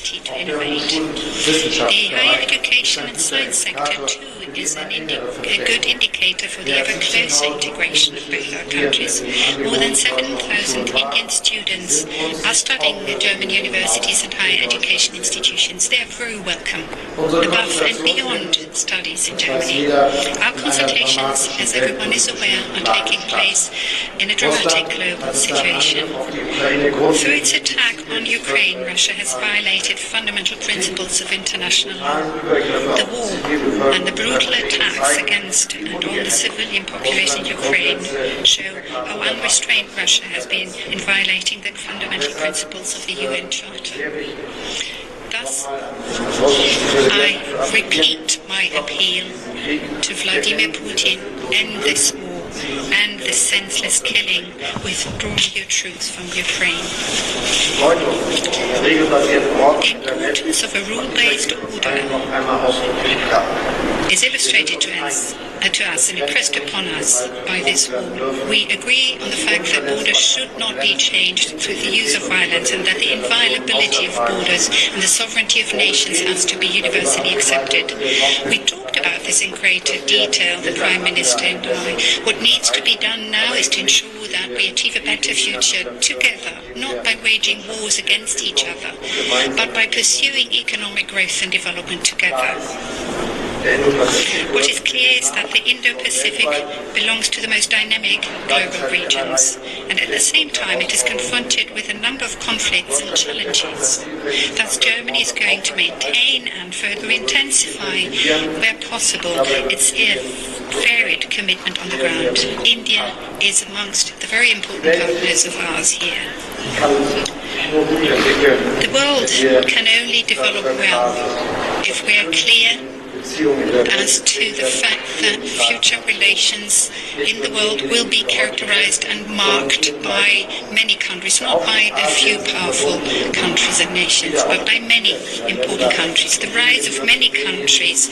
ability to innovate. The higher education and science sector, too, is a good indicator for the ever closer integration of both our countries. More than 7,000 Indian students are studying in German universities and higher education institutions. They are very welcome, above and beyond studies in Germany. Our consultations, as everyone is aware, are taking place in a dramatic global situation. Through its attack on Ukraine, Russia has violated fundamental principles of international law. The war and the brutal attacks against and on the civilian population in Ukraine show how unrestrained Russia has been in violating the fundamental principles of the UN Charter. Thus, I repeat my appeal to Vladimir Putin: end this war and this senseless killing, withdraw your troops from Ukraine. The importance of a rule-based order is illustrated to us and impressed upon us by this war. We agree on the fact that borders should not be changed through the use of violence, and that the inviolability of borders and the sovereignty of nations has to be universally accepted. We talked about this in greater detail, the Prime Minister and I. What needs to be done now is to ensure that we achieve a better future together, not by waging wars against each other, but by pursuing economic growth and development together. What is clear is that the Indo-Pacific belongs to the most dynamic global regions, and at the same time it is confronted with a number of conflicts and challenges. Thus, Germany is going to maintain and further intensify, where possible, its varied commitment on the ground. India is amongst the very important partners of ours here. The world can only develop well if we are clear as to the fact that future relations in the world will be characterized and marked by many countries, not by a few powerful countries and nations, but by many important countries. The rise of many countries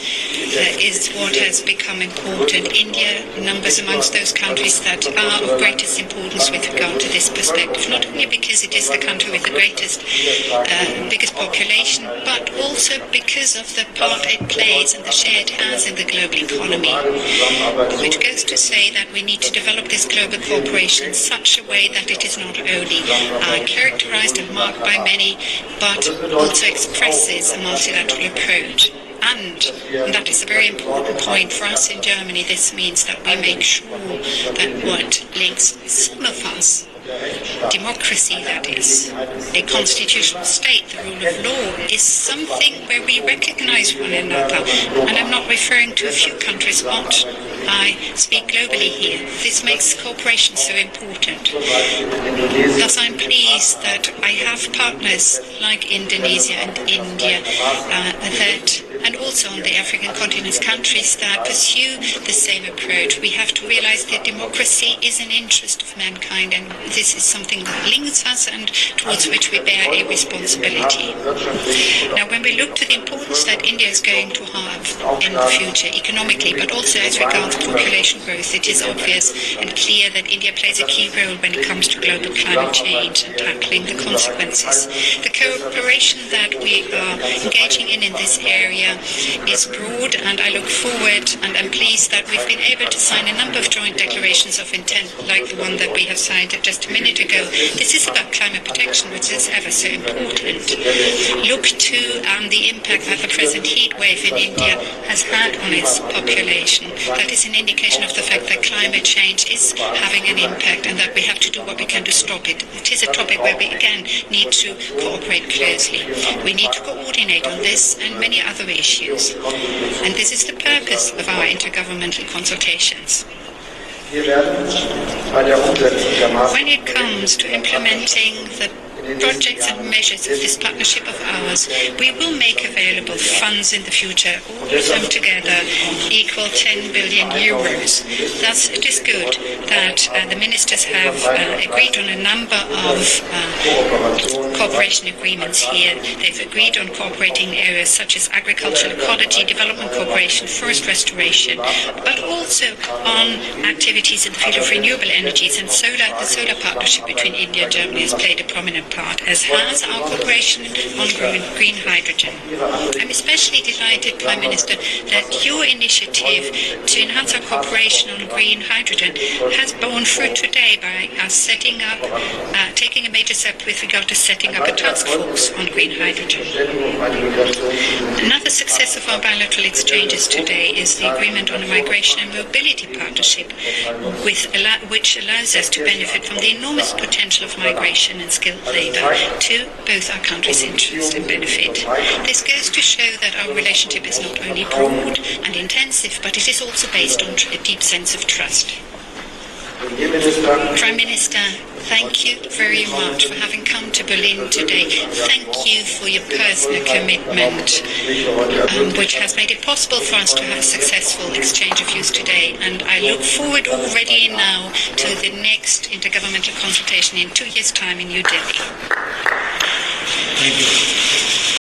is what has become important. India numbers amongst those countries that are of greatest importance with regard to this perspective, not only because it is the country with the biggest population, but also because of the part it plays and the share it has in the global economy, which goes to say that we need to develop this global cooperation in such a way that it is not only characterized and marked by many, but also expresses a multilateral approach. And that is a very important point for us in Germany. This means that we make sure that what links some of us, democracy that is, a constitutional state, the rule of law, is something where we recognize one another. And I'm not referring to a few countries, but I speak globally here. This makes cooperation so important. Thus, I'm pleased that I have partners like Indonesia and India and also on the African continent's countries that pursue the same approach. We have to realize that democracy is an interest of mankind, and this is something that links us and towards which we bear a responsibility. Now, when we look to the importance that India is going to have in the future economically, but also as regards population growth, it is obvious and clear that India plays a key role when it comes to global climate change and tackling the consequences. The cooperation that we are engaging in this area is broad, and I look forward and am pleased that we've been able to sign a number of joint declarations of intent, like the one that we have signed just a minute ago. This is about climate protection, which is ever so important. Look to the impact that the present heat wave in India has had on its population. That is an indication of the fact that climate change is having an impact, and that we have to do what we can to stop it. It is a topic where we again need to cooperate closely. We need to coordinate on this and many other issues. And this is the purpose of our intergovernmental consultations. When it comes to implementing the projects and measures of this partnership of ours, we will make available funds in the future, all of them together equal 10 billion euros. Thus, it is good that the ministers have agreed on a number of cooperation agreements here. They've agreed on cooperating in areas such as agricultural ecology, development cooperation, forest restoration, but also on activities in the field of renewable energies, and the solar partnership between India and Germany has played a prominent part part, as has our cooperation on green hydrogen. I'm especially delighted, Prime Minister, that your initiative to enhance our cooperation on green hydrogen has borne fruit today by us taking a major step with regard to setting up a task force on green hydrogen. Another success of our bilateral exchanges today is the agreement on a migration and mobility partnership, which allows us to benefit from the enormous potential of migration and skilled labour to both our countries' interest and benefit. This goes to show that our relationship is not only broad and intensive, but it is also based on a deep sense of trust. Prime Minister, thank you very much for having come to Berlin today. Thank you for your personal commitment, which has made it possible for us to have a successful exchange of views today. And I look forward already now to the next Intergovernmental Consultation in 2 years' time in New Delhi. Thank you.